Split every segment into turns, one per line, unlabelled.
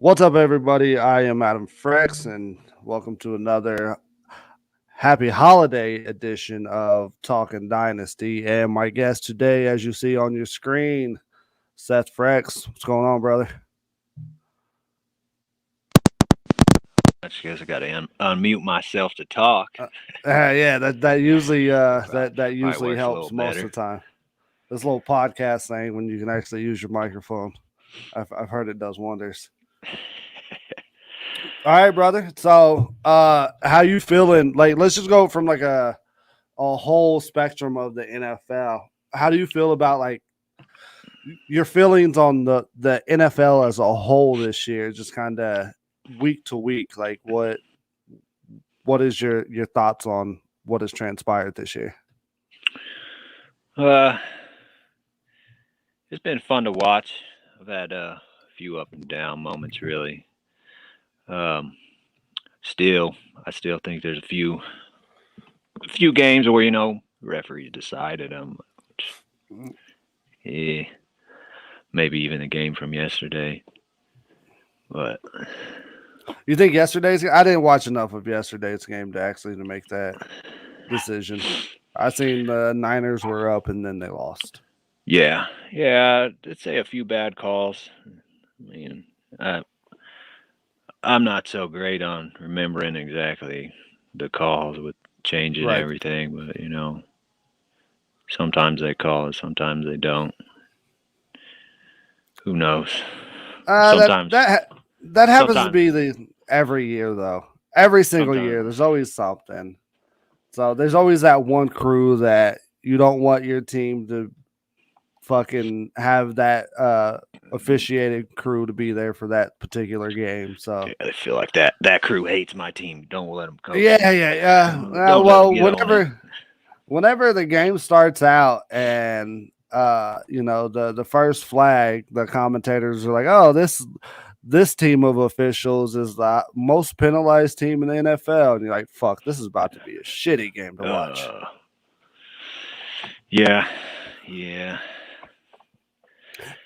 What's up, everybody? I am Adam Frex, and welcome to another happy holiday edition of Talking Dynasty. And my guest today, as you see on your screen, Seth Frex. What's going on, brother?
I guess I got to unmute myself to talk.
Yeah, that usually that usually
works a
helps
little
most of
better.
the time. This little podcast thing, when you can actually use your microphone, I've heard it does wonders. All right, brother. So, how you feeling? Like, let's just go from like a whole spectrum of the NFL. How do you feel about like your feelings on the NFL as a whole this year? Just kind of week to week. Like, what is your thoughts on what has transpired this year?
Uh, it's been fun to watch. I've had a few up and down moments, really. Um, I still think there's a few games where referee decided them. Yeah, maybe even the game from yesterday. But
You think yesterday's? I didn't watch enough of yesterday's game to make that decision. I seen the Niners were up and then they lost.
yeah, I'd say a few bad calls. I mean, I'm not so great on remembering exactly the calls with changing
Right.
everything, but sometimes they call it, sometimes they don't. Who knows?
That
Sometimes,
that happens to
sometimes,
be the every year though. Every single year,
sometimes.
there's always something. So there's always that one crew that you don't want your team to fucking have that officiated crew to be there for that particular game. So
Yeah, I feel like that crew hates my team. Don't let them coach
yeah,
it.
yeah, yeah.
Don't let them
Well,
get on it.
whenever the game starts out and the first flag, the commentators are like, "Oh, this team of officials is the most penalized team in the NFL," and you're like, "Fuck, this is about to be a shitty game to watch."
Uh, yeah, yeah.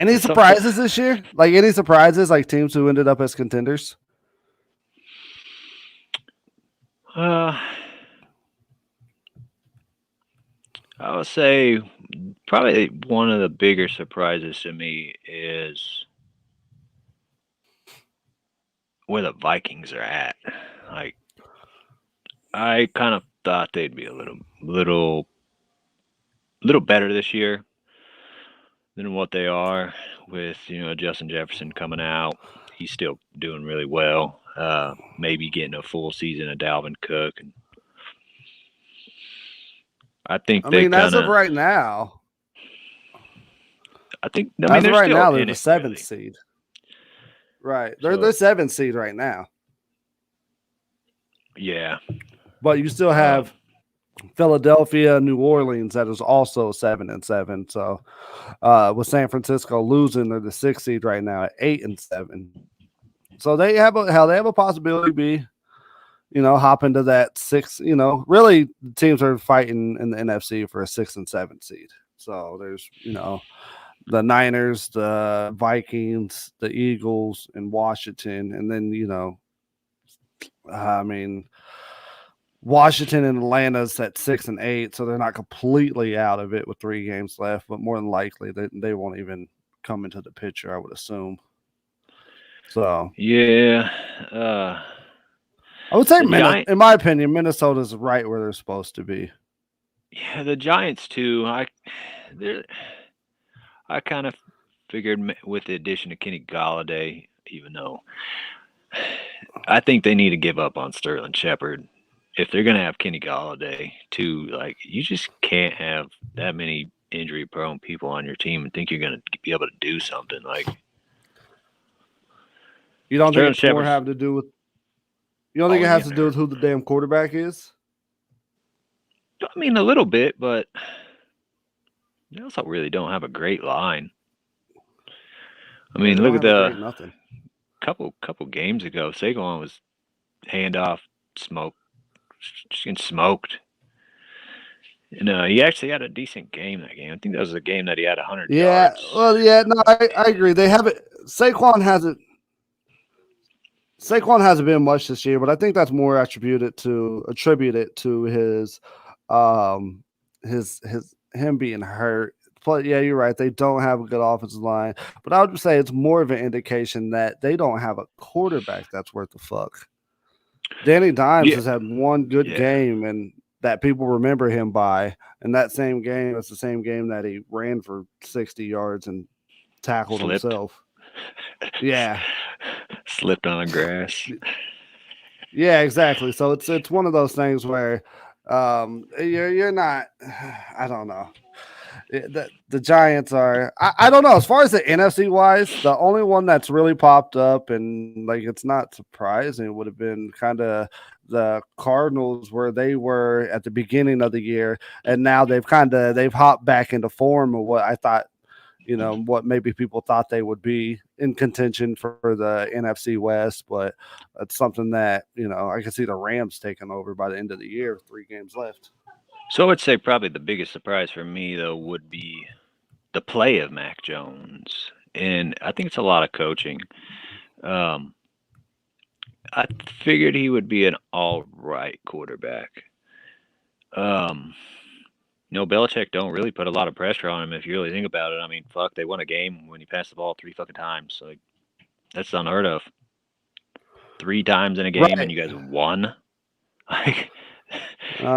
Any
It's some.
surprises this year? Like any surprises, like teams who ended up as contenders?
Uh, I would say probably one of the bigger surprises to me is where the Vikings are at. Like I kind of thought they'd be a little better this year than what they are with Justin Jefferson coming out. He's still doing really well. Maybe getting a full season of Dalvin Cook, and I think
I
they
mean,
kind of. I mean,
as of
they're
right
still
now, they're
in
the
it
seventh
really.
seed. Right, they're the
So
seventh seed right now.
yeah,
But you still
um,
have Philadelphia, New Orleans, that is also 7-7. So, with San Francisco losing, they're the sixth seed right now at 8-7. So they have a possibility to be, hop into that six. Really, teams are fighting in the NFC for a 6 and 7 seed. So there's, the Niners, the Vikings, the Eagles, and Washington, and then I mean, Washington and Atlanta's at 6-8, so they're not completely out of it with 3 games left, but more than likely they won't even come into the picture, I would assume. So
yeah.
I would say,
The Giant,
in my opinion, Minnesota's right where they're supposed to be.
yeah, the Giants too. They're- I kind of figured with the addition of Kenny Galladay, even though I think they need to give up on Sterling Shepard if they're gonna have Kenny Galladay too. Like you just can't have that many injury-prone people on your team and think you're gonna be able to do something. Like
You don't think
Sterling
it's more
Shepard's
having to do with? You don't think it
always
has to
getting
do with
hurt.
who the damn quarterback is?
I mean, a little bit, but they also really don't have a great line. I
Yeah,
mean,
they
look
don't
at
have a
the
great nothing.
couple games ago, Saquon was handoff smoke, just getting smoked. And he actually had a decent game that game. I think that was a game that he had 100
Yeah,
yards.
well, yeah, no, I agree. They haven't. Saquon hasn't. Saquon hasn't been much this year, but I think that's more attributed to um his him being hurt. But yeah, you're right. They don't have a good offensive line, but I would say it's more of an indication that they don't have a quarterback that's worth the fuck. Danny Dimes
Yeah,
has had one good
yeah,
game, and that people remember him by. And that same game, it's the same game that he ran for 60 yards and tackled
slipped,
himself. Yeah,
slipped on the grass.
yeah, exactly. So it's one of those things where you're not. I don't know. The Giants are. I don't know. As far as the NFC wise, the only one that's really popped up and like it's not surprising would have been kind of the Cardinals where they were at the beginning of the year, and now they've hopped back into form of what I thought, what maybe people thought they would be in contention for the NFC West, but it's something that, I can see the Rams taking over by the end of the year, 3 games left.
So I would say probably the biggest surprise for me though would be the play of Mac Jones, and I think it's a lot of coaching. Um, I figured he would be an all right quarterback. Um, Belichick don't really put a lot of pressure on him if you really think about it. I mean, fuck, they won a game when he passed the ball 3 fucking times. Like that's unheard of. 3 times in a game and
Right.
you guys won. Like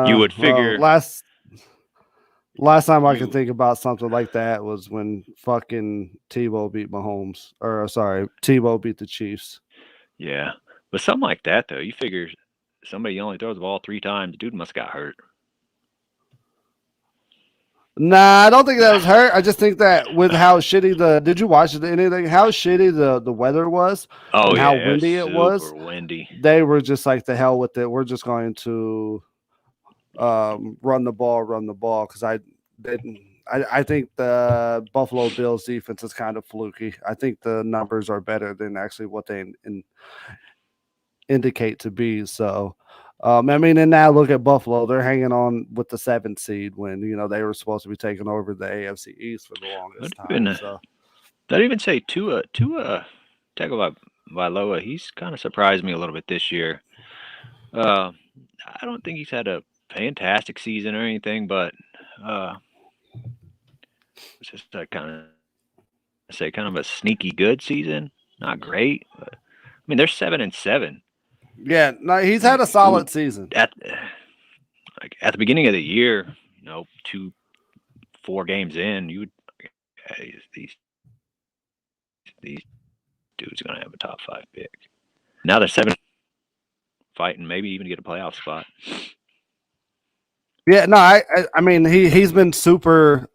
you would
Well,
figure
last time I can
you,
think about something like that was when fucking Tebow beat Mahomes, or sorry, Tebow beat the Chiefs.
yeah. But something like that though, you figure somebody only throws the ball 3 times, dude must have got hurt.
Nah, I don't think that was hurt. I just think that with how shitty did you watch anything? How shitty the weather was
Oh
and how
yeah, it was
windy it was.
super windy.
They were just like the hell with it. We're just going to run the ball because I didn't. I think the Buffalo Bills defense is kind of fluky. I think the numbers are better than actually what they indicate to be. So, I mean, and now look at Buffalo; they're hanging on with the 7th seed when they were supposed to be taking over the AFC East for the longest
I'd
time.
even
So,
I'd even say Tua Tagovailoa, he's kind of surprised me a little bit this year. Uh, I don't think he's had a fantastic season or anything, but uh, it's just a kind of a sneaky good season. Not great, but I mean they're 7-7.
yeah, no, he's had
Like
a solid season.
at the beginning of the year, 4 games in, you would hey, these dudes gonna have a top 5 pick. Now they're 7 fighting, maybe even get a playoff spot.
Yeah, no, I mean he's been super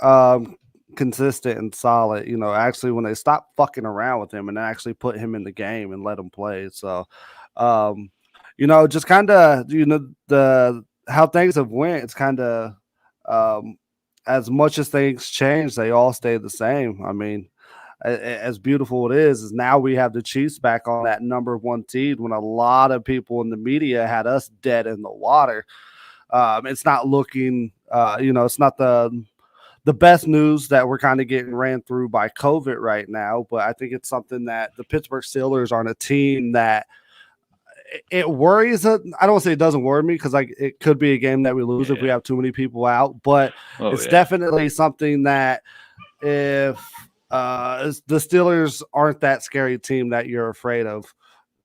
consistent and solid. Actually when they stopped fucking around with him and actually put him in the game and let him play. So, um, just kind of the how things have went. It's kind of um, as much as things change, they all stay the same. I mean, as beautiful it is now we have the Chiefs back on that number 1 seed when a lot of people in the media had us dead in the water. It's not looking, it's not the best news that we're kind of getting ran through by COVID right now, but I think it's something that the Pittsburgh Steelers are on a team that it worries. I don't want to say it doesn't worry me because like it could be a game that we lose if we
Yeah.
have too many people out, but
Oh
it's
yeah.
definitely something that if the Steelers aren't that scary team that you're afraid of,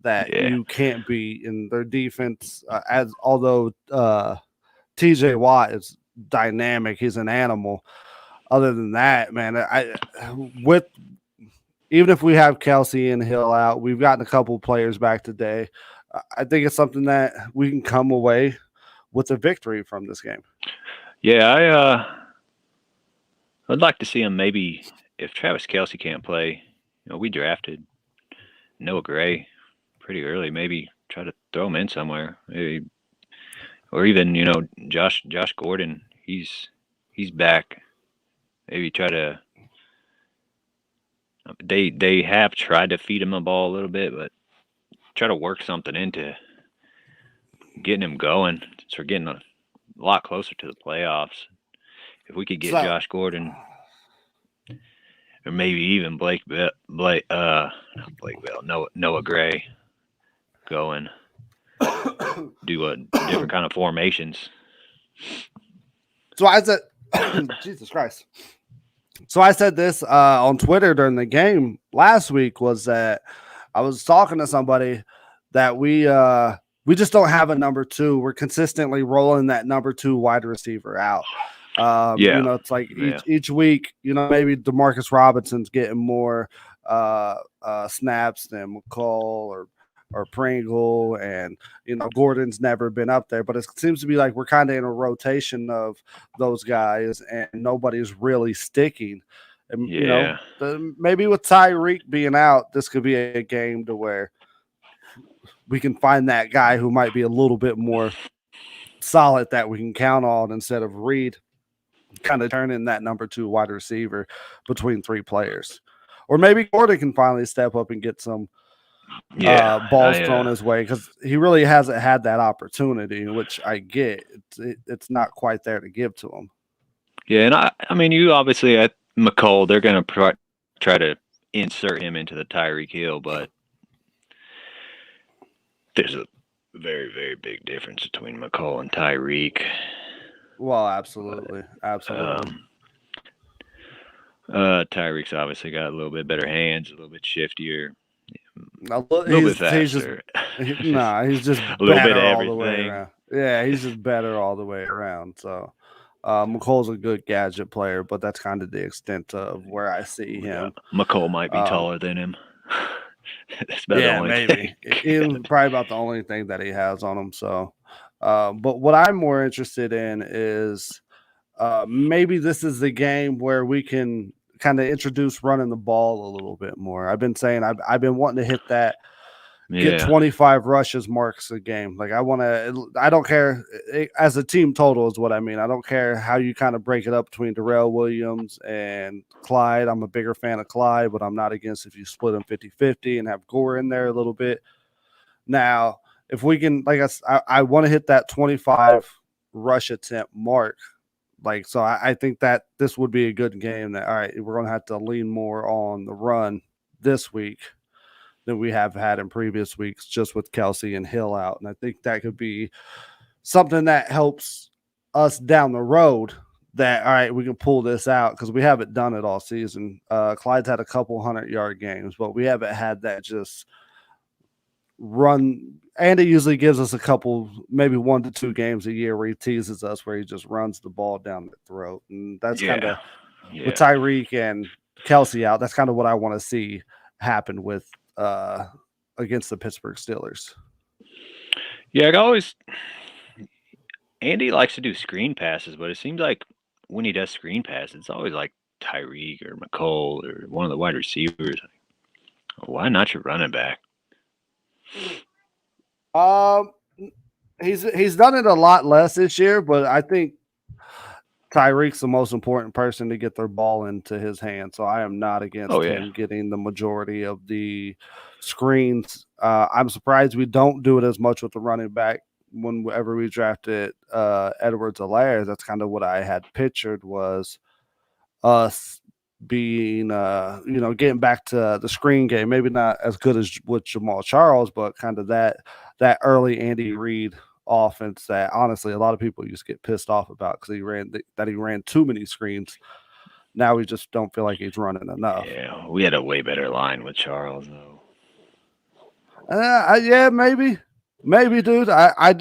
that
Yeah.
you can't beat in their defense, as although TJ Watt is dynamic. He's an animal. Other than that, man, with even if we have Kelsey and Hill out, we've gotten a couple players back today. I think it's something that we can come away with a victory from this game.
Yeah, I'd like to see him maybe if Travis Kelsey can't play. We drafted Noah Gray pretty early. Maybe try to throw him in somewhere. Maybe, or even Josh Gordon. He's back. Maybe try to. They have tried to feed him the ball a little bit, but try to work something into getting him going. So we're getting a lot closer to the playoffs. If we could get
So,
Josh Gordon, or maybe even Blake Bell, Noah Gray. go and do a different kind of formations.
So I said, Jesus Christ. So I said this on Twitter during the game last week was that I was talking to somebody that we just don't have a number two. We're consistently rolling that number two wide receiver out. It's like each week, maybe Demarcus Robinson's getting more snaps than McCall or Pringle, and Gordon's never been up there, but it seems to be like we're kind of in a rotation of those guys, and nobody's really sticking. And maybe with Tyreek being out, this could be a game to where we can find that guy who might be a little bit more solid that we can count on instead of Reed kind of turning that number two wide receiver between three players. Or maybe Gordon can finally step up and get some balls thrown his way, because he really hasn't had that opportunity, which I get. It's not quite there to give to him.
Yeah, and I mean, you obviously at McCall, they're going to try to insert him into the Tyreek Hill, but there's a very, very big difference between McCall and Tyreek.
Well, absolutely.
Tyreek's obviously got a little bit better hands, a little bit shiftier,
a little bit faster. He's just a little bit of everything. The way around. Yeah, he's just better all the way around. So McColl's a good gadget player, but that's kind of the extent of where I see him.
McCall might be taller than him.
That's maybe. It's probably about the only thing that he has on him. So, but what I'm more interested in is maybe this is the game where we can kind of introduce running the ball a little bit more. I've been saying I've been wanting to hit that, get 25 rushes marks a game. Like I don't care as a team total is what I mean. I don't care how you kind of break it up between Darrell Williams and Clyde. I'm a bigger fan of Clyde, but I'm not against if you split them 50-50 and have Gore in there a little bit. Now, if we can, like I want to hit that 25 rush attempt mark. Like, so I think that this would be a good game that, all right, we're going to have to lean more on the run this week than we have had in previous weeks, just with Kelsey and Hill out. And I think that could be something that helps us down the road that, all right, we can pull this out, because we haven't done it all season. Clyde's had a couple 100-yard games, but we haven't had that just run. And it usually gives us a couple, maybe 1 to 2 games a year where he teases us, where he just runs the ball down the throat. And that's kind of with Tyreek and Kelsey out, that's kind of what I want to see happen with against the Pittsburgh Steelers.
Yeah, Andy likes to do screen passes, but it seems like when he does screen passes, it's always like Tyreek or McCall or one of the wide receivers. Why not your running back?
He's done it a lot less this year, but I think Tyreek's the most important person to get their ball into his hand. So I am not against him getting the majority of the screens. I'm surprised we don't do it as much with the running back whenever we drafted Edwards-Helaire. That's kind of what I had pictured, was us being getting back to the screen game. Maybe not as good as with Jamal Charles, but kind of that early Andy Reid offense that honestly a lot of people used to get pissed off about, because he ran too many screens. Now we just don't feel like he's running enough.
Yeah, we had a way better line with Charles though.
Yeah, maybe, dude. I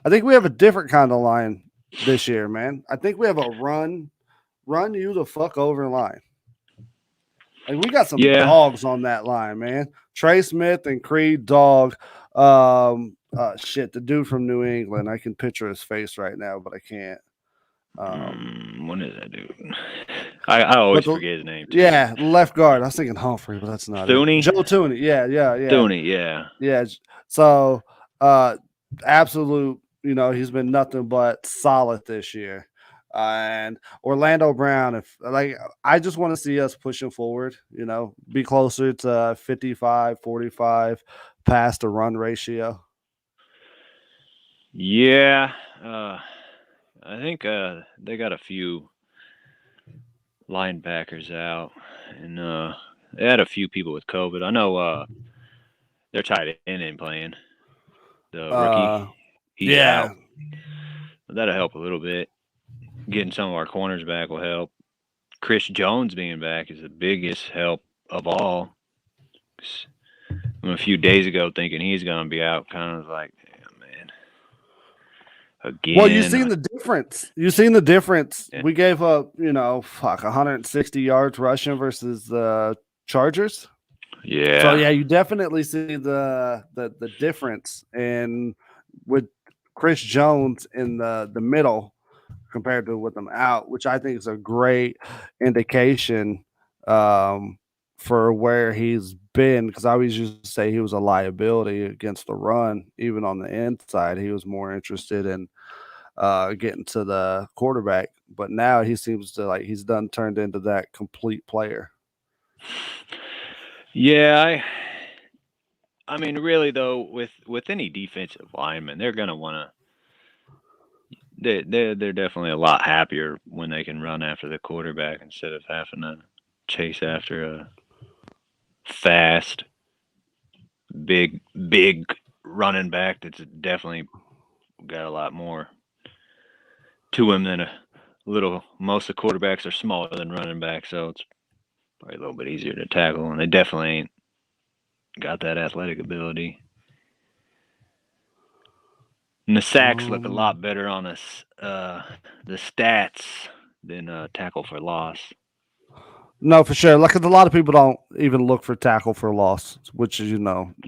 think we have a different kind of line this year, man. I think we have a run you the fuck over line. Like, we got some dogs on that line, man. Trey Smith and Creed Dog. The dude from New England. I can picture his face right now, but I can't.
What is that dude? I always forget his name too.
Yeah, left guard. I was thinking Humphrey, but that's not
Thuney?
it. Joe Thuney. Yeah.
Thuney, yeah.
Yeah. So absolute, he's been nothing but solid this year. And Orlando Brown, I just want to see us pushing forward, be closer to 55-45 pass to run ratio.
Yeah. I think they got a few linebackers out, and they had a few people with COVID. I know Their tight end ain't playing. The rookie, he's
yeah.
out. That'll help a little bit. Getting some of our corners back will help. Chris Jones being back is the biggest help of all. A few days ago, thinking he's going to be out, kind of like, damn, man. Again.
Well, you've seen the difference. You've seen the difference.
Yeah.
We gave up, 160 yards rushing versus the Chargers.
Yeah.
So yeah, you definitely see the difference in with Chris Jones in the middle compared to with them out, which I think is a great indication for where he's been. Because I always used to say he was a liability against the run, even on the inside. He was more interested in getting to the quarterback, but now he seems to he's turned into that complete player.
Yeah, I mean, really though, with any defensive lineman, they're gonna want to. They're definitely a lot happier when they can run after the quarterback instead of having to chase after a fast, big running back that's definitely got a lot more to him than a little. Most of the quarterbacks are smaller than running backs, so it's probably a little bit easier to tackle, and they definitely ain't got that athletic ability. And the sacks look a lot better on us, the stats than tackle for loss.
No, for sure. Like a lot of people don't even look for tackle for loss, which is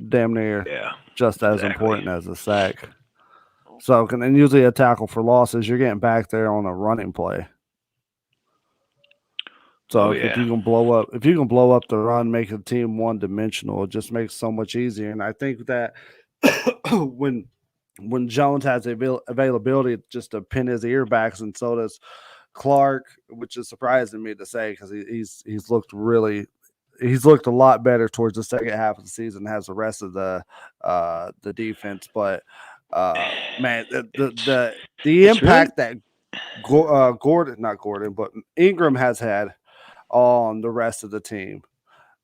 damn near just as important as a sack. So, and usually a tackle for loss is you're getting back there on a running play. So if you can blow up the run, make the team one dimensional, it just makes it so much easier. And I think that when Jones has the availability just to pin his ear backs, and so does Clark, which is surprising me to say because he's looked a lot better towards the second half of the season, has the rest of the defense. But man, the impact that Ingram has had on the rest of the team,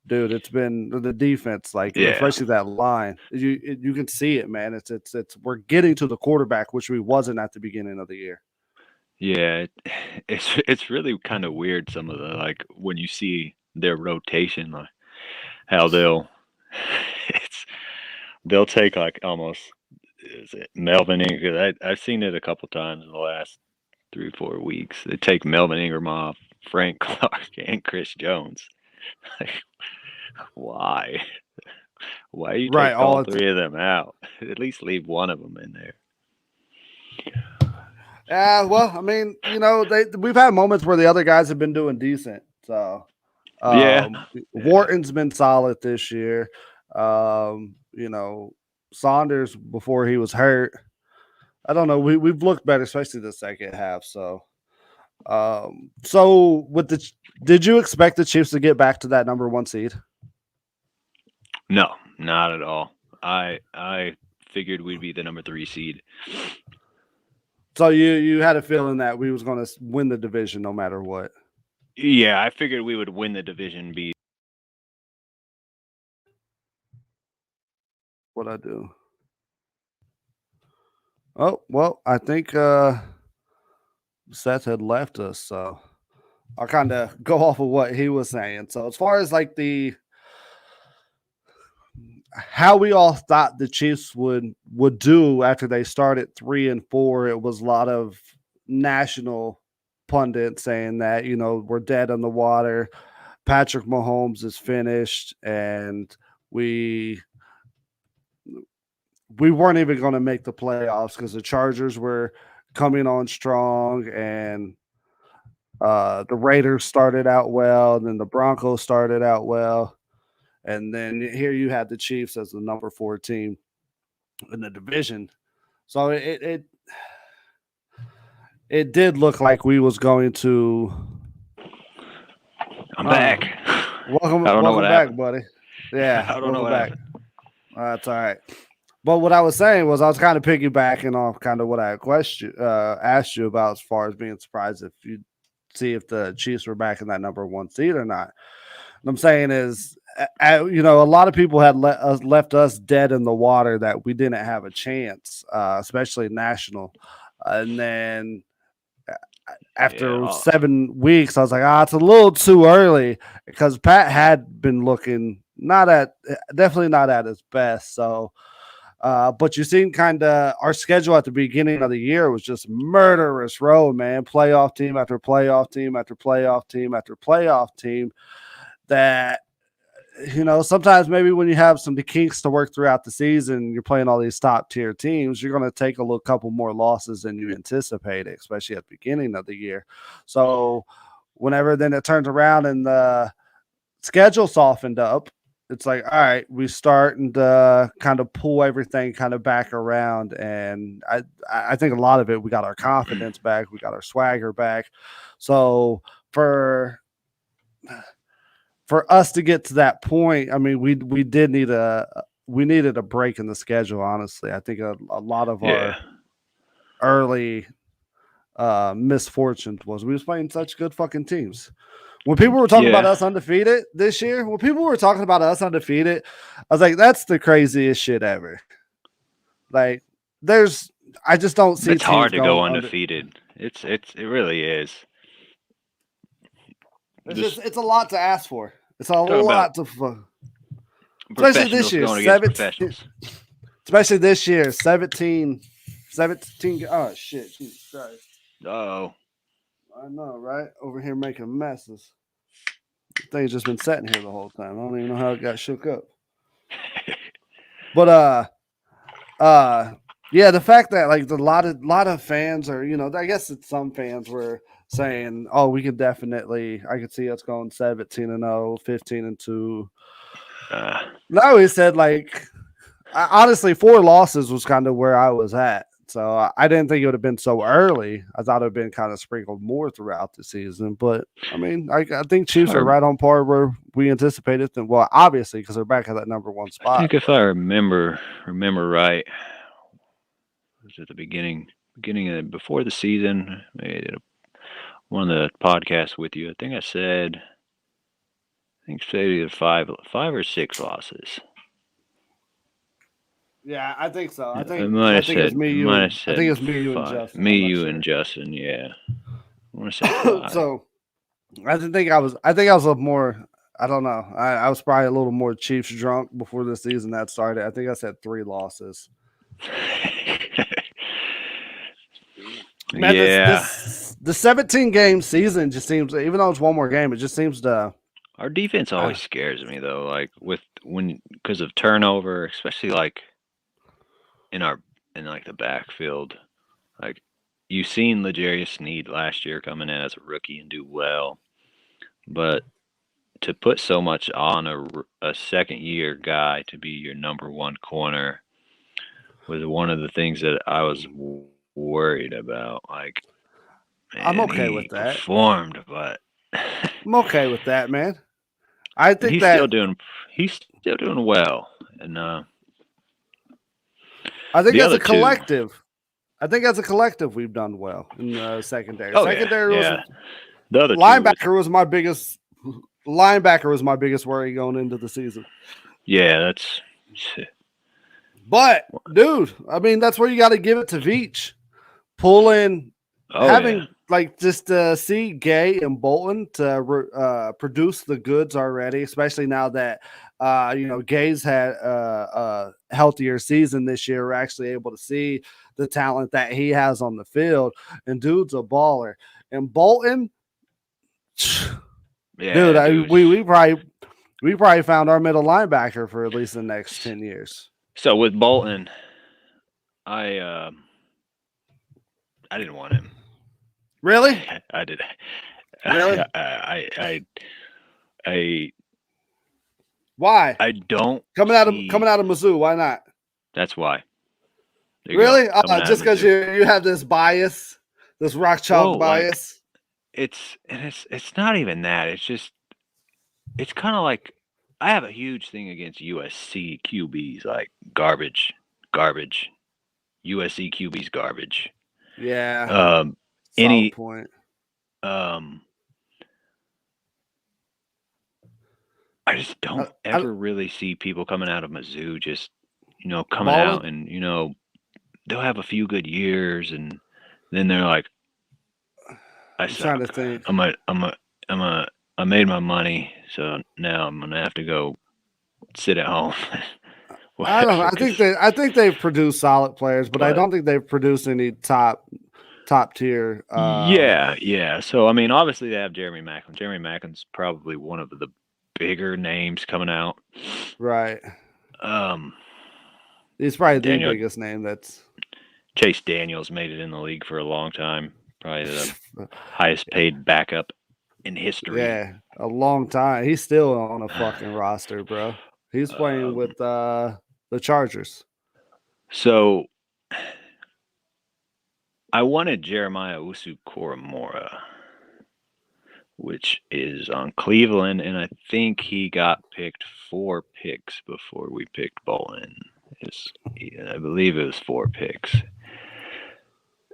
dude, it's been the defense, especially that line. You can see it, man. It's we're getting to the quarterback, which we wasn't at the beginning of the year.
Yeah, it's really kind of weird. Some of the when you see their rotation, like how they'll take almost is it Melvin Ingram? I've seen it a couple times in the last 3-4 weeks. They take Melvin Ingram off, Frank Clark, and Chris Jones. Why? Why you take all three of them out? At least leave one of them in there.
Yeah, well, I mean, we've had moments where the other guys have been doing decent. So, Wharton's been solid this year. Saunders before he was hurt. I don't know. We've looked better, especially the second half. So, did you expect the Chiefs to get back to that number 1 seed?
No, not at all. I figured we'd be the number 3 seed.
So you had a feeling that we was going to win the division no matter what.
Yeah, I figured we would win the division.
What I do? Oh, well, I think Seth had left us, so I'll kind of go off of what he was saying. So as far as how we all thought the Chiefs would do after they started 3-4, it was a lot of national pundits saying that we're dead on the water. Patrick Mahomes is finished, and we weren't even going to make the playoffs because the Chargers were coming on strong, and the Raiders started out well, and then the Broncos started out well. And then here you had the Chiefs as the number 4 team in the division. So it did look like we was going to.
I'm back.
Welcome back, happened. Buddy. Yeah,
I don't know what
back. That's all right. But what I was saying was I was kind of piggybacking off kind of what I asked you about as far as being surprised if you see if the Chiefs were back in that number 1 seed or not. What I'm saying is a lot of people had left us dead in the water that we didn't have a chance, especially national. And then after
Yeah.
7 weeks, I was like, it's a little too early because Pat had been looking definitely not at his best. So, but you seen kind of our schedule at the beginning of the year was just murderous road, man. Playoff team after playoff team after playoff team after playoff team. That sometimes maybe when you have some kinks to work throughout the season, you're playing all these top tier teams, you're going to take a couple more losses than you anticipated, especially at the beginning of the year. So whenever then it turns around and the schedule softened up, it's like, all right, we starting to kind of pull everything kind of back around. And I think a lot of it, we got our confidence back. We got our swagger back. So for us to get to that point, I mean, we needed a break in the schedule. Honestly, I think a lot of our early misfortunes was we was playing such good fucking teams. When people were talking about us undefeated this year, I was like, that's the craziest shit ever. Like, I just don't see.
It's hard to go undefeated. It really is.
It's a lot to ask for. It's a lot to
especially this year.
Especially this year, 17. Oh shit! Jesus Christ!
Oh,
I know, right? Over here making messes. The thing's just been sitting here the whole time. I don't even know how it got shook up. But yeah, the fact that like a lot of fans are, I guess it's some fans were saying, oh, we can definitely, I could see us going 17-0, 15-2. No, he said like, honestly, 4 losses was kind of where I was at. So I didn't think it would have been so early. I thought it would have been kind of sprinkled more throughout the season. But I mean, I think Chiefs are right on par where we anticipated them. Well, obviously, because they're back at that number 1 spot.
I think if I remember right, it was at the beginning of before the season. I did one of the podcasts with you. I think I said either 5 or 6 losses.
Yeah, I think so. I think
it's me, you, and
Justin.
You and Justin, yeah. I want to say 5.
So I think I was a little more. I don't know. I was probably a little more Chiefs drunk before the season that started. I think I said 3 losses. Man, the 17-game season just seems, even though it's one more game, it just seems to.
Our defense always scares me though, like because of turnover, especially like in the backfield. Like you've seen L'Jarius Sneed last year coming in as a rookie and do well, but to put so much on a second-year guy to be your number 1 corner was one of the things that I was worried about. Like, man,
I'm okay with that.
Performed, but
I'm okay with that, man. I think
he's still doing well, and
I think as a collective. I think as a collective, we've done well in the secondary. Secondary
was the other
linebacker was my biggest. Linebacker was my biggest worry going into the season.
Yeah, that's.
But dude, I mean, that's where you got to give it to Veach, just to see Gay and Bolton to produce the goods already, especially now that Gay's had a healthier season this year. We're actually able to see the talent that he has on the field, and dude's a baller. And Bolton.
Yeah,
dude, we probably found our middle linebacker for at least the next 10 years.
So with Bolton, I didn't want him.
Really?
I did.
Really?
I
why?
I don't
coming out of Mizzou. Why not?
That's why.
Really? Just because you have this bias, this rock chalk bias.
It's not even that. It's just it's kind of like I have a huge thing against USC QBs, like garbage. USC QBs garbage.
Yeah.
Any
point.
I just don't ever really see people coming out of Mizzou just, coming
Balling?
out and, they'll have a few good years and then they're like, I
I'm trying to
suck.
think.
I made my money, so now I'm gonna have to go sit at home.
I don't know. I think they've produced solid players, but I don't think they've produced any top tier.
Yeah. So I mean, obviously they have Jeremy Maclin. Jeremy Maclin's probably one of the bigger names coming out.
Right.
Um,
He's probably the biggest name. That's
Chase Daniels made it in the league for a long time. Probably the highest paid backup in history.
Yeah, a long time. He's still on a fucking roster, bro. He's playing with the Chargers.
So I wanted Jeremiah Usu-Koramoah, which is on Cleveland, and I think he got picked 4 picks before we picked Bolin. I believe it was 4 picks.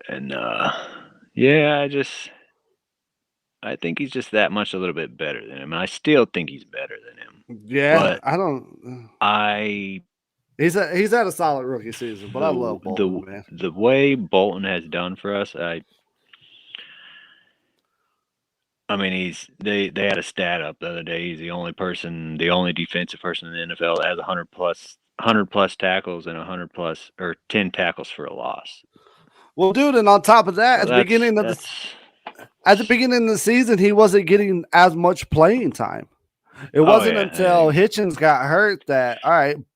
And I think he's just that much a little bit better than him. And I still think he's better than him.
Yeah,
but
he's had a solid rookie season, but I love Bolton, man.
The way Bolton has done for us, I mean, they had a stat up the other day. He's the only defensive person in the NFL that has 100 plus tackles and 100 plus or 10 tackles for a loss.
Well, dude, and on top of that, at the beginning of the season, he wasn't getting as much playing time. It wasn't until Hitchens got hurt that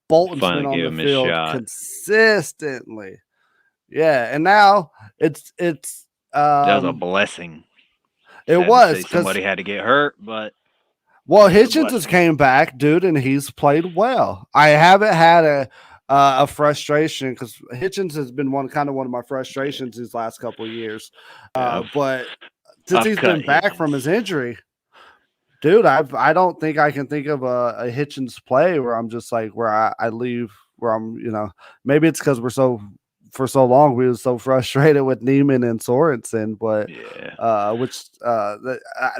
Bolton's been on the field consistently. Yeah, and now it's that
was a blessing.
It was because
somebody had to get hurt, but
Hitchens has came back, dude, and he's played well. I haven't had a frustration because Hitchens has been one of my frustrations these last couple of years. But since he's been back from his injury, dude, I don't think I can think of a Hitchens play where I'm just like where I leave where I'm, maybe it's because for so long we were so frustrated with Neiman and Sorensen, but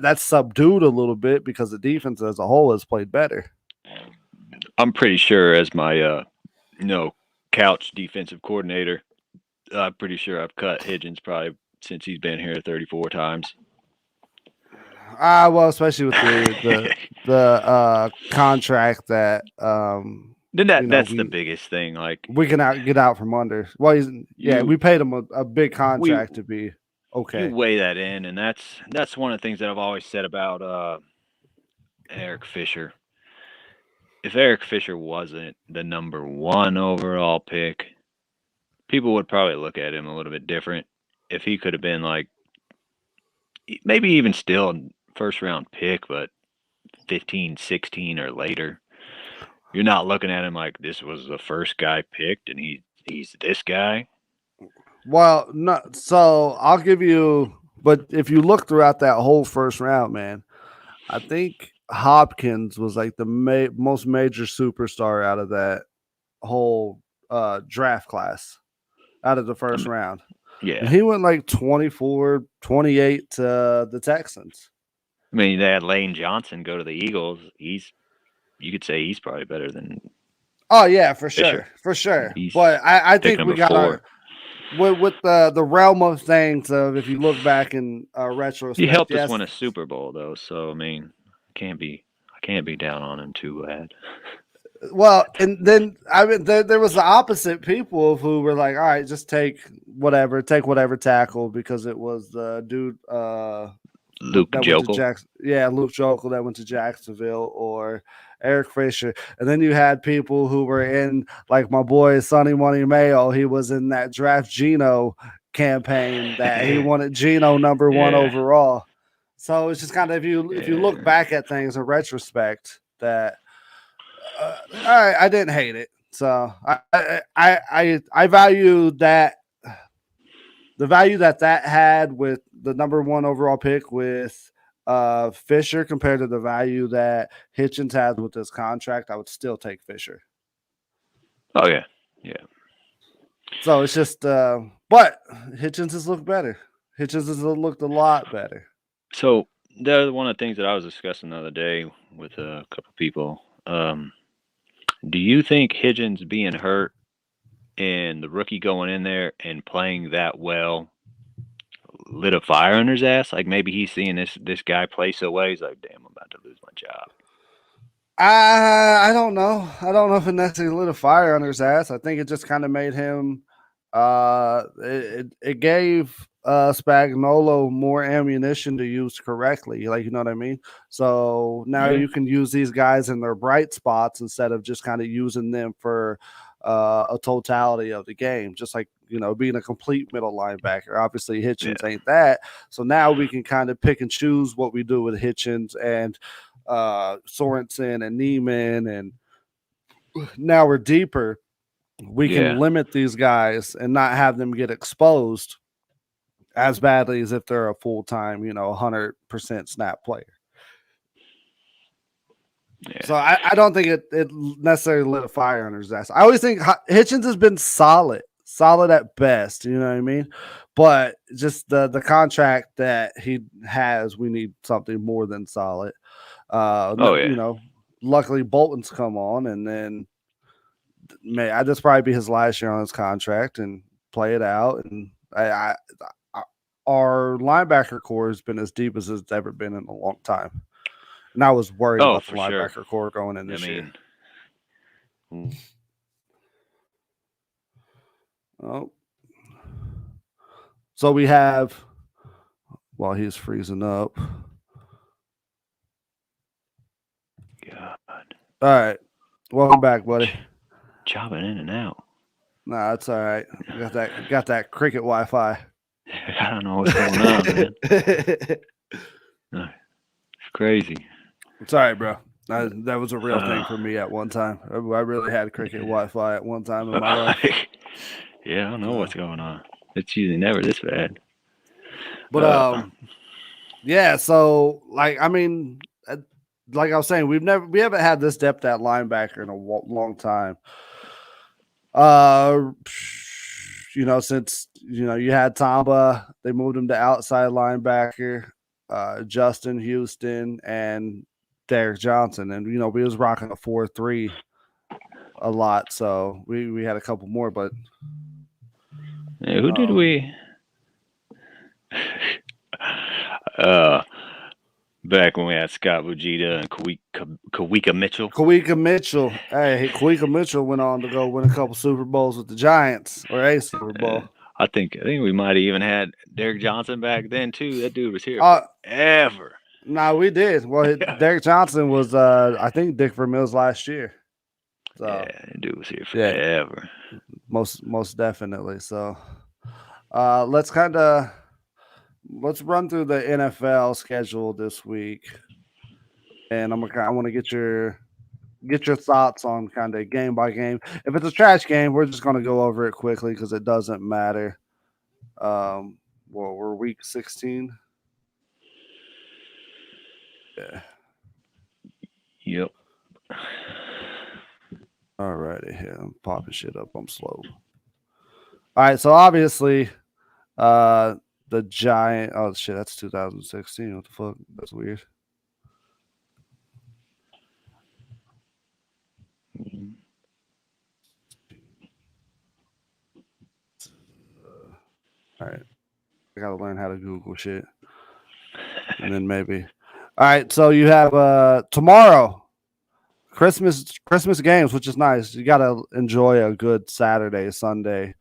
that's subdued a little bit because the defense as a whole has played better.
I'm pretty sure as my couch defensive coordinator, I'm pretty sure I've cut Hitchens probably since he's been here 34 times.
Well, especially with the contract that
that's the biggest thing. Like
we can get out from under. Well, we paid him a big contract to be okay.
You weigh that in, and that's one of the things that I've always said about Eric Fisher. If Eric Fisher wasn't the number 1 overall pick, people would probably look at him a little bit different. If he could have been like maybe even still first round pick, but 15, 16 or later, you're not looking at him like this was the first guy picked and he's this guy.
Well, no, so I'll give you, but if you look throughout that whole first round, man, I think Hopkins was like the most major superstar out of that whole draft class out of the first round.
Yeah.
And he went like 24, 28 to the Texans.
I mean, they had Lane Johnson go to the Eagles. You could say he's probably better than.
Oh yeah, for sure. But I think we got with the realm of things of if you look back in retrospect.
He helped us win a Super Bowl though, so I mean, I can't be down on him too bad.
Well, and then there was the opposite people who were like, all right, just take whatever tackle because it was the dude
Luke Jokel.
Luke Jokel that went to Jacksonville or Eric Fisher. And then you had people who were in like my boy Sonny Money Mayo. He was in that draft Geno campaign that he wanted Geno number 1 overall. So it's just kind of if you look back at things in retrospect that all right, I didn't hate it. So I value that the value that had with the number 1 overall pick with Fisher compared to the value that Hitchens has with this contract. I would still take Fisher.
Oh yeah.
So it's just but Hitchens has looked better. Hitchens has looked a lot better.
So one of the things that I was discussing the other day with a couple of people. Do you think Higgins being hurt and the rookie going in there and playing that well lit a fire under his ass? Like maybe he's seeing this guy play so well, he's like, "Damn, I'm about to lose my job."
I don't know. I don't know if it necessarily lit a fire under his ass. I think it just kind of made him. It gave Spagnuolo more ammunition to use correctly. Like, you know what I mean? So now you can use these guys in their bright spots instead of just kind of using them for a totality of the game. Just like, you know, being a complete middle linebacker. Obviously, Hitchens ain't that. So now we can kind of pick and choose what we do with Hitchens and Sorensen and Neiman, and now we're deeper. We can limit these guys and not have them get exposed as badly as if they're a full-time, 100% snap player. Yeah. So I don't think it necessarily lit a fire under his ass. I always think Hitchens has been solid at best, you know what I mean? But just the contract that he has, we need something more than solid. Luckily Bolton's come on, and then I just probably be his last year on his contract and play it out. And our linebacker core has been as deep as it's ever been in a long time. And I was worried about the linebacker core going in this year. Oh, so we have, while he's freezing up.
God.
All right. Welcome back, buddy.
Chopping in and out.
Nah, that's all right. Got that cricket Wi-Fi.
I don't know what's going on, man. It's crazy.
It's all right, bro. That was a real thing for me at one time. I really had cricket Wi-Fi at one time in my life.
Yeah, I don't know what's going on. It's usually never this bad.
But yeah. So like I was saying, we haven't had this depth at linebacker in a long time. Since you had Tampa, they moved him to outside linebacker. Justin Houston and Derek Johnson, and we was rocking a 4-3 a lot, so we had a couple more, but
who did we back when we had Scott Vujita and Kawika Mitchell?
Hey, Kawika Mitchell went on to go win a couple Super Bowls with the Giants, or a Super Bowl.
I think we might have even had Derek Johnson back then too. That dude was here forever.
No, we did. Well, Derek Johnson was, I think, Dick Vermeil's last year. So,
yeah, that dude was here forever.
Yeah, most definitely. So, let's run through the NFL schedule this week, and I want to get your thoughts on kind of game by game. If it's a trash game, we're just going to go over it quickly because it doesn't matter. We're week 16. Yeah.
Yep.
All righty, here I'm popping shit up. I'm slow. All right, so obviously, the Giant. Oh shit, that's 2016. What the fuck? That's weird. All right, I gotta learn how to Google shit, and then maybe. All right, so you have tomorrow, Christmas games, which is nice. You gotta enjoy a good Saturday, Sunday,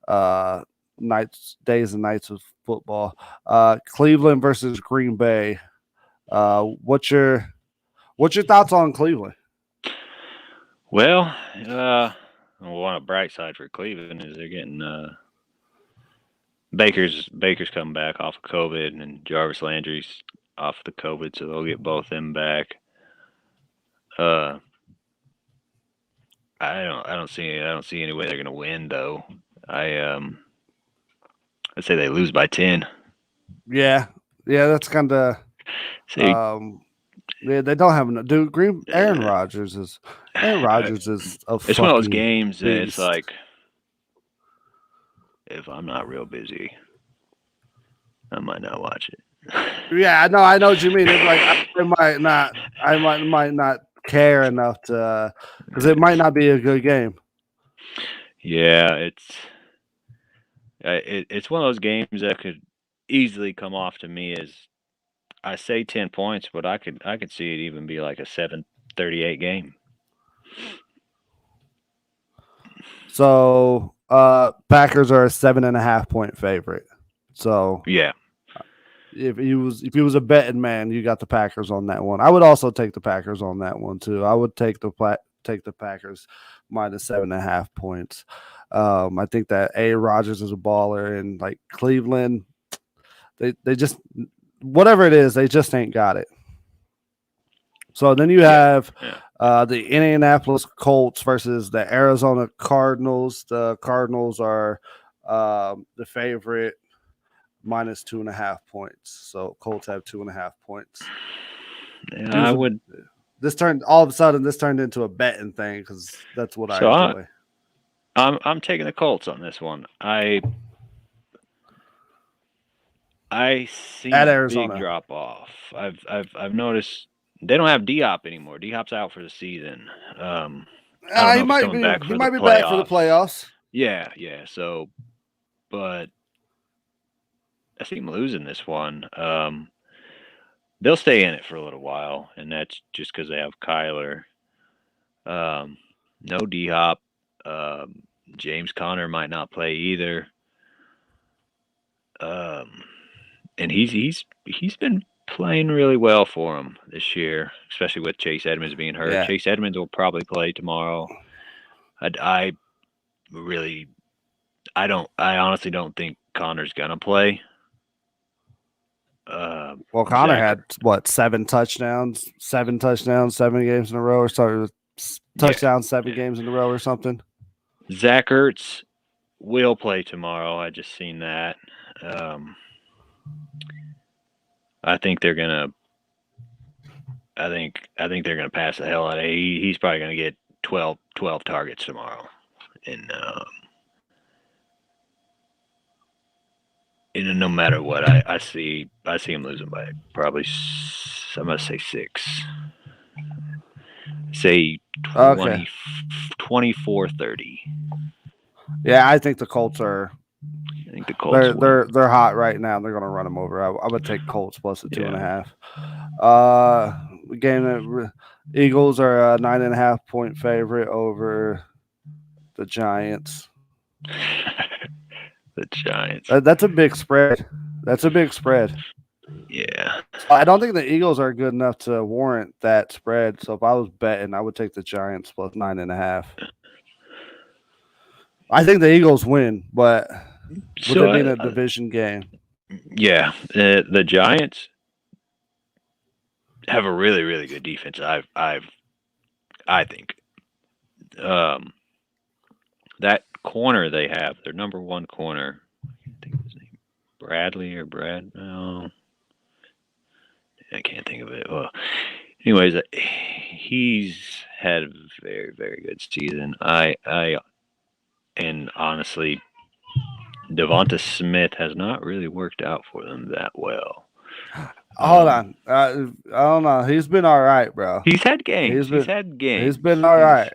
days and nights of football. Cleveland versus Green Bay. What's your thoughts on Cleveland?
Well, on a bright side for Cleveland is they're getting Baker's coming back off of COVID, and Jarvis Landry's off the COVID, so they'll get both them back. I don't see any way they're gonna win though. I'd say they lose by 10.
Yeah, that's kind of. Yeah, they don't have enough. Dude, Aaron Rodgers is a.
It's one of those games that it's like, if I'm not real busy, I might not watch it.
Yeah, no, I know what you mean. It's like I might not care enough to because it might not be a good game.
Yeah, it's one of those games that could easily come off to me as I say 10 points, but I could see it even be like a 7-38 game.
So Packers are a 7.5 point favorite. So
Yeah.
if he was a betting man, you got the Packers on that one. I would also take the Packers on that one too. I would take the Packers minus 7.5 points. I think that Rodgers is a baller, and like Cleveland, they just whatever it is, they just ain't got it. So then you have the Indianapolis Colts versus the Arizona Cardinals. The Cardinals are the favorite minus 2.5 points. So Colts have 2.5 points.
Yeah,
This turned all of a sudden. This turned into a betting thing because that's what I enjoy.
I'm taking the Colts on this one. I see
At
a
Arizona.
big drop off. I've noticed they don't have D-Hop anymore. D-Hop's out for the season. I don't know if he's coming back for the playoffs.
He might be back for the playoffs.
Yeah. So, but I see him losing this one. They'll stay in it for a little while, and that's just because they have Kyler. No D-Hop. James Conner might not play either. And he's been playing really well for him this year, especially with Chase Edmonds being hurt.
Yeah.
Chase Edmonds will probably play tomorrow. I honestly don't think Connor's gonna play.
Well, Connor had what 7 touchdowns, 7 games in a row, or so touchdowns 7 games in a row, or something.
Zach Ertz will play tomorrow. I just seen that. I think they're gonna. I think they're gonna pass the hell out of. He's probably gonna get 12 targets tomorrow, and no matter what, I see him losing by probably. I'm gonna say 6. Say 24-30.
Yeah, I think the Colts are.
I think the Colts.
They're hot right now. They're gonna run them over. I would take Colts plus the 2.5. Game Eagles are a 9.5 point favorite over the Giants.
The Giants.
That's a big spread.
Yeah.
I don't think the Eagles are good enough to warrant that spread. So if I was betting, I would take the Giants plus 9.5. I think the Eagles win, but would it be in a division game?
Yeah, the Giants have a really, really good defense. I think that corner they have, their number one corner. I can't think of his name. Bradley or Brad? No, I can't think of it. Well, anyways, he's had a very, very good season. And honestly, Devonta Smith has not really worked out for them that well.
Hold on. I don't know. He's been all right, bro.
He's had games. He's
been all right.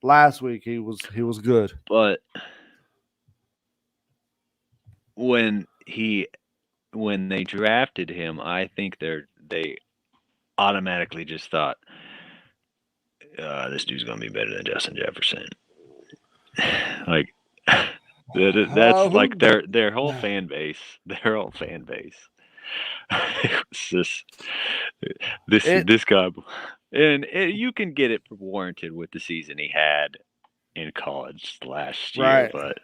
Last week he was good.
But when they drafted him, I think they automatically just thought this dude's gonna be better than Justin Jefferson. Like that's like their whole fan base. Their whole fan base. It's just this guy, and you can get it warranted with the season he had in college last year,
right.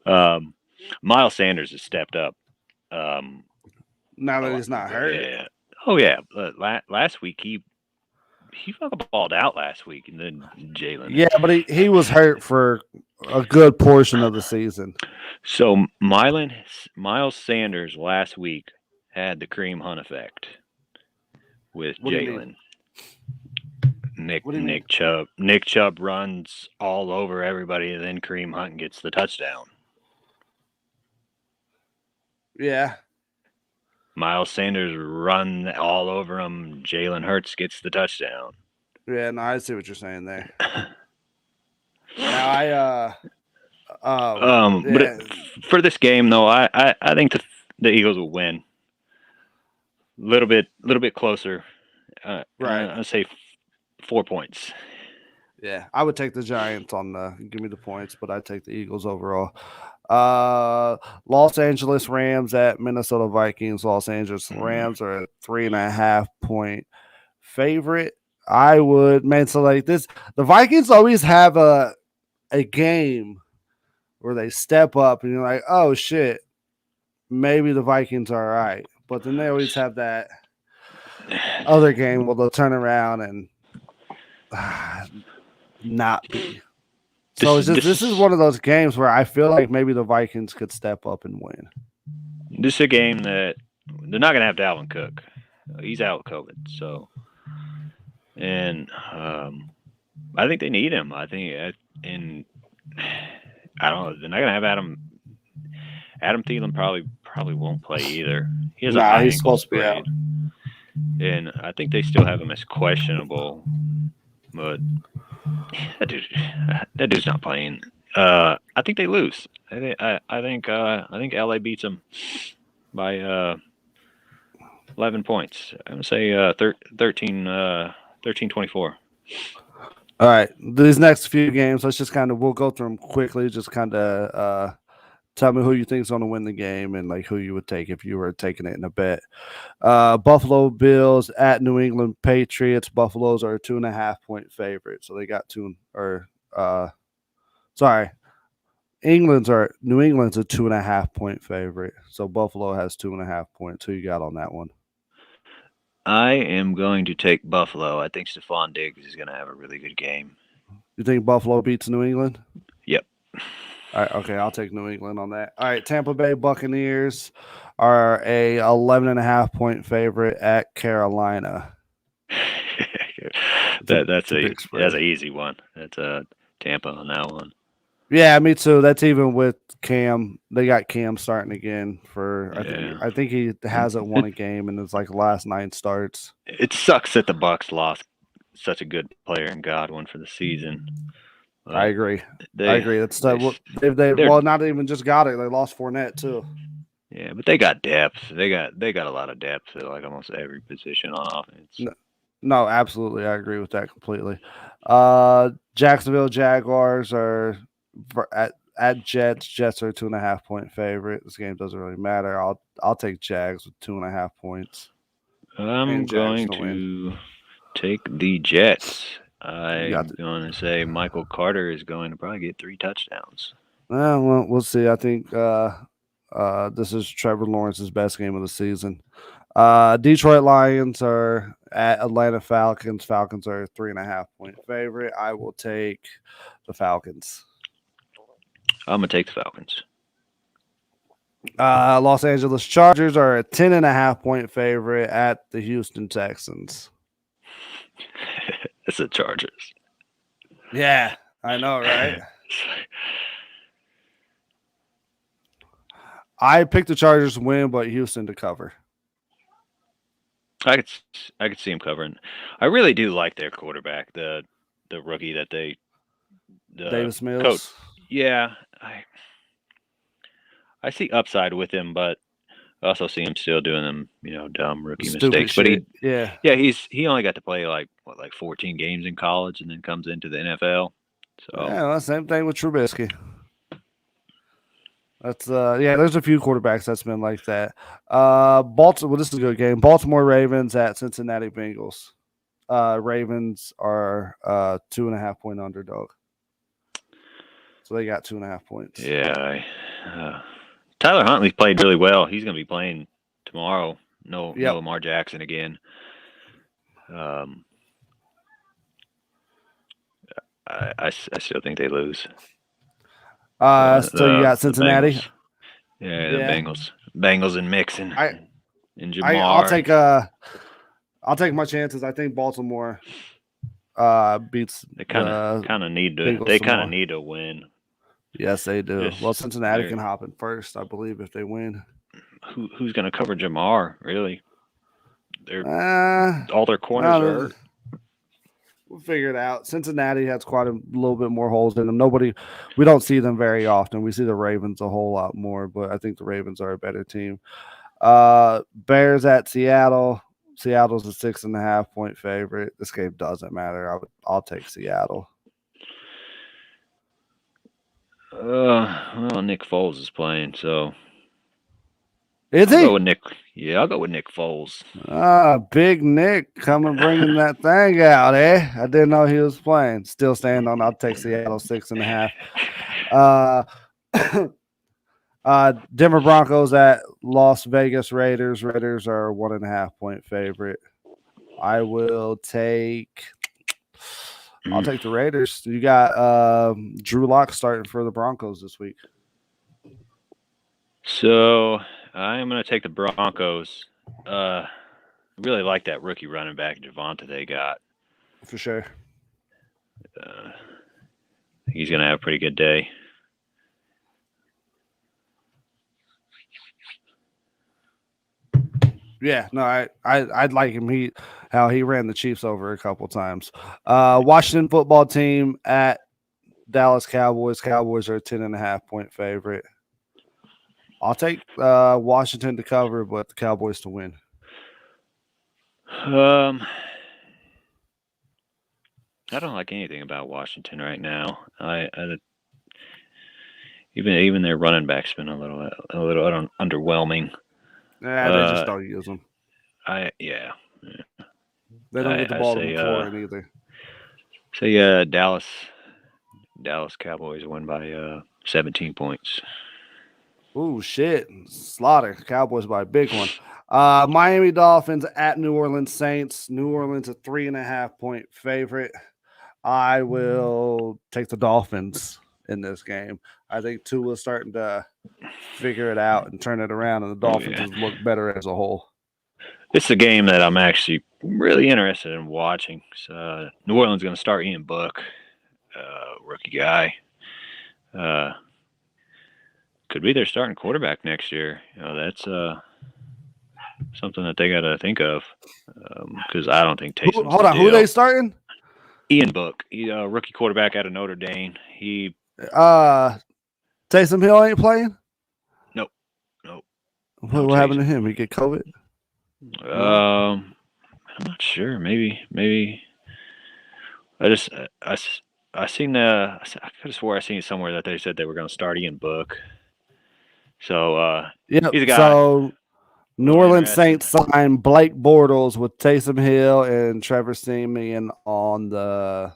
But Miles Sanders has stepped up.
Now that he's not hurt.
Yeah. Oh yeah. Last week he fucking balled out last week, and then Jalen.
Yeah, but he was hurt for a good portion of the season.
So Miles Sanders last week had the Kareem Hunt effect with Jalen. Nick Chubb runs all over everybody, and then Kareem Hunt gets the touchdown.
Yeah.
Miles Sanders run all over him. Jalen Hurts gets the touchdown.
Yeah, no, I see what you're saying there. Now
But for this game though, I think the Eagles will win. Little bit closer.
Right.
I'd say 4 points.
Yeah, I would take the Giants on the give me the points, but I'd take the Eagles overall. Los Angeles Rams at Minnesota Vikings. Los Angeles Rams are a 3.5-point favorite. I would, man. So like this, the Vikings always have a game where they step up, and you're like, oh shit, maybe the Vikings are all right. But then they always have that other game where they'll turn around and not be. So this is one of those games where I feel like maybe the Vikings could step up and win.
This is a game that they're not going to have Dalvin Cook. He's out with COVID, so and I think they need him. I think and I don't know. They're not going to have Adam Thielen probably won't play either. He has a high ankle sprain, and I think they still have him as questionable. But that dude's not playing. I think they lose. I think LA beats them by 11 points. I'm gonna say 13-24.
All right, these next few games, let's just we'll go through them quickly. Just kind of tell me who you think is going to win the game and like who you would take if you were taking it in a bet. Buffalo Bills at New England Patriots. Buffaloes are a 2.5-point favorite, so they got New England's a 2.5-point favorite, so Buffalo has 2.5 points. Who you got on that one?
I am going to take Buffalo. I think Stephon Diggs is going to have a really good game.
You think Buffalo beats New England?
Yep.
All right, okay, I'll take New England on that. All right, Tampa Bay Buccaneers are a 11.5-point favorite at Carolina.
That's an easy one. That's Tampa on that one.
Yeah, me too. That's even with Cam. They got Cam starting again for. I think he hasn't won a game in his last 9 starts.
It sucks that the Bucs lost such a good player in Godwin for the season.
I agree. I agree. That's not even just got it. They lost Fournette too.
Yeah, but they got depth. They got a lot of depth at almost every position on offense.
No, absolutely. I agree with that completely. Jacksonville Jaguars are at Jets. Jets are a 2.5-point favorite. This game doesn't really matter. I'll take Jags with 2.5 points.
I'm going to take the Jets. I'm going to say Michael Carter is going to probably get 3 touchdowns.
Well, we'll see. I think this is Trevor Lawrence's best game of the season. Detroit Lions are at Atlanta Falcons. Falcons are a 3.5-point favorite. I will take the Falcons.
I'm going to take the Falcons.
Los Angeles Chargers are a 10.5-point favorite at the Houston Texans.
It's the Chargers.
Yeah, I know, right? I picked the Chargers to win, but Houston to cover.
I could see him covering. I really do like their quarterback, the rookie that
Davis Mills.
Coach. Yeah, I see upside with him, but I also see him still doing them, dumb rookie mistakes. But he only got to play 14 games in college and then comes into the NFL. So
yeah, same thing with Trubisky. That's there's a few quarterbacks that's been like that. Baltimore. This is a good game. Baltimore Ravens at Cincinnati Bengals. Ravens are 2.5-point underdog, so they got 2.5 points.
Yeah, Tyler Huntley played really well. He's going to be playing tomorrow. No Lamar Jackson again. I still think they lose.
So you got Cincinnati.
The Bengals and Mixon and
Jamar. I'll take my chances. I think Baltimore beats.
They kind of need to. They kind of need to win.
Yes, they do. Cincinnati can hop in first, I believe, if they win.
who's going to cover Jamar? Really,
Uh,
all their corners are hurt.
We'll figure it out. Cincinnati has quite a little bit more holes in them. We don't see them very often. We see the Ravens a whole lot more, but I think the Ravens are a better team. Bears at Seattle. Seattle's a 6.5-point favorite. This game doesn't matter. I'll take Seattle.
Well, Nick Foles is playing, so
Is
I'll
he?
go with Nick. Yeah, I'll go with Nick Foles.
Big Nick coming bringing that thing out, eh? I didn't know he was playing. Still staying on. I'll take Seattle 6.5. Denver Broncos at Las Vegas Raiders. Raiders are a 1.5-point favorite. I'll take the Raiders. You got Drew Lock starting for the Broncos this week.
So I'm going to take the Broncos. I really like that rookie running back Javonte they got.
For sure.
He's going to have a pretty good day.
Yeah, no, I'd like him. How he ran the Chiefs over a couple times. Washington football team at Dallas Cowboys. Cowboys are a 10.5-point favorite. I'll take Washington to cover, but the Cowboys to win.
I don't like anything about Washington right now. Even their running back's been a little underwhelming.
Yeah, they just don't use them.
They
don't get the ball to McLaurin either.
So yeah, Dallas Cowboys win by 17 points.
Ooh, shit. Slaughter. Cowboys by a big one. Miami Dolphins at New Orleans Saints. New Orleans a 3.5-point favorite. I will take the Dolphins in this game. I think Tua's starting to figure it out and turn it around, and the Dolphins look better as a whole.
It's a game that I'm actually really interested in watching. So, New Orleans is going to start Ian Book, rookie guy. Could be their starting quarterback next year. That's something that they got to think of because I don't think Taysom's
Hold on, who are they starting?
Ian Book, rookie quarterback out of Notre Dame.
Taysom Hill ain't playing?
Nope.
What happened to him? He get COVID?
I'm not sure. Maybe. I seen I could have swore I seen somewhere that they said they were going to start Ian Book. So he's a guy.
So New Orleans Saints signed Blake Bortles with Taysom Hill and Trevor Siemian on the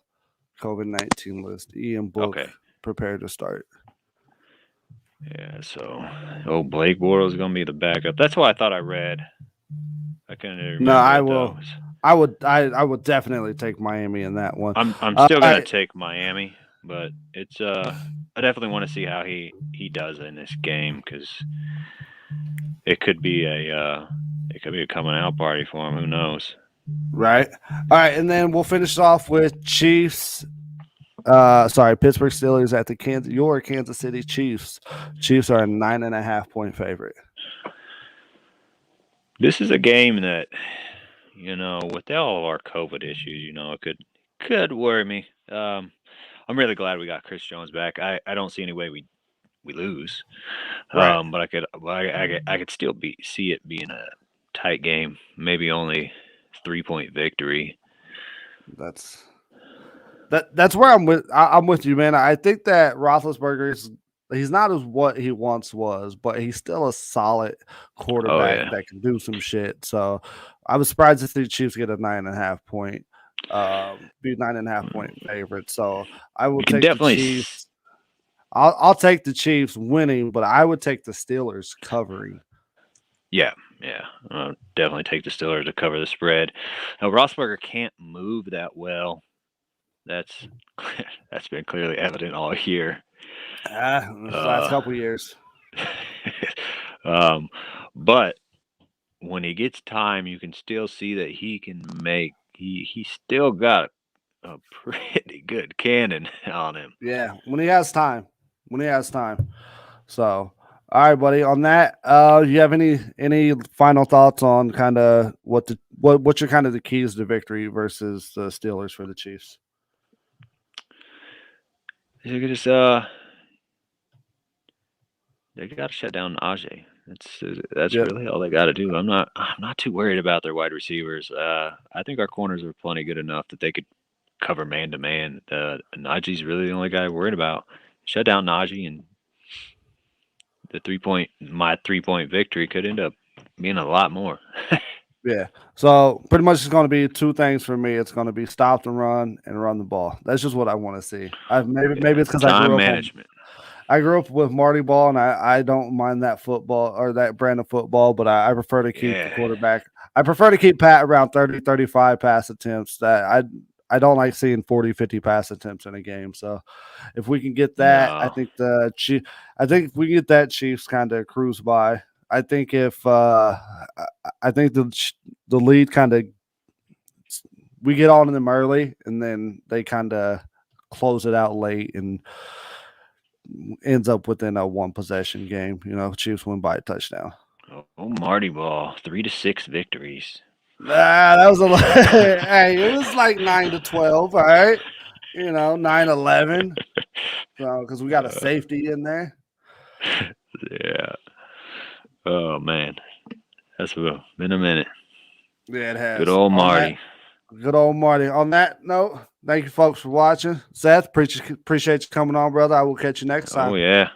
COVID-19 list. Ian Book prepared to start.
Yeah, so Blake Bortles is going to be the backup. That's what I thought I read. I couldn't remember.
No, I will. I would definitely take Miami in that one.
I'm still going to take Miami, but it's I definitely want to see how he does in this game because it could be a coming out party for him. Who knows?
Right. All right, and then we'll finish off with Chiefs. Pittsburgh Steelers at your Kansas City Chiefs. Chiefs are a 9.5-point favorite.
This is a game that, with all of our COVID issues, it could worry me. I'm really glad we got Chris Jones back. I don't see any way we lose, right. But I could still see it being a tight game. Maybe only 3-point victory.
That's where I'm with you, man. I think that Roethlisberger he's not as what he once was, but he's still a solid quarterback that can do some shit. So I was surprised to see the Chiefs get a 9.5-point, be 9.5-point favorite. So I will take the Chiefs. I'll take the Chiefs winning, but I would take the Steelers covering.
Yeah. I'll definitely take the Steelers to cover the spread. Now Roethlisberger can't move that well. That's been clearly evident all year.
Last couple years.
But when he gets time, you can still see that he can make. He still got a pretty good cannon on him.
Yeah, when he has time. So All right, buddy. On that, you have any final thoughts on kind of what's your kind of the keys to victory versus the Steelers for the Chiefs?
You could just they got to shut down Najee. That's
Yep.
really all they got to do. I'm not too worried about their wide receivers. I think our corners are plenty good enough that they could cover man to man. Najee's really the only guy worried about. Shut down Najee, and my 3-point victory could end up being a lot more.
Yeah. So pretty much it's going to be two things for me. It's going to be stop the run and run the ball. That's just what I want to see. Maybe it's because
Time management.
I grew up with Marty Ball, and I don't mind that football or that brand of football, but I prefer to keep the quarterback. I prefer to keep Pat around 30, 35 pass attempts. I don't like seeing 40, 50 pass attempts in a game. So if we can get that,
No.
I think if we get that, Chiefs kind of cruise by. I think if I think the lead kind of we get on them early, and then they kind of close it out late and ends up within a one possession game. Chiefs win by a touchdown.
Oh, Marty Ball, 3-6 victories.
That was a hey, it was like 9-12, all right. 9-11. So because we got a safety in there.
Yeah. Oh man, that's been a minute.
Yeah, it has.
Good old Marty.
Good old Marty. On that note, thank you folks for watching. Seth, appreciate you coming on, brother. I will catch you next time.
Oh yeah.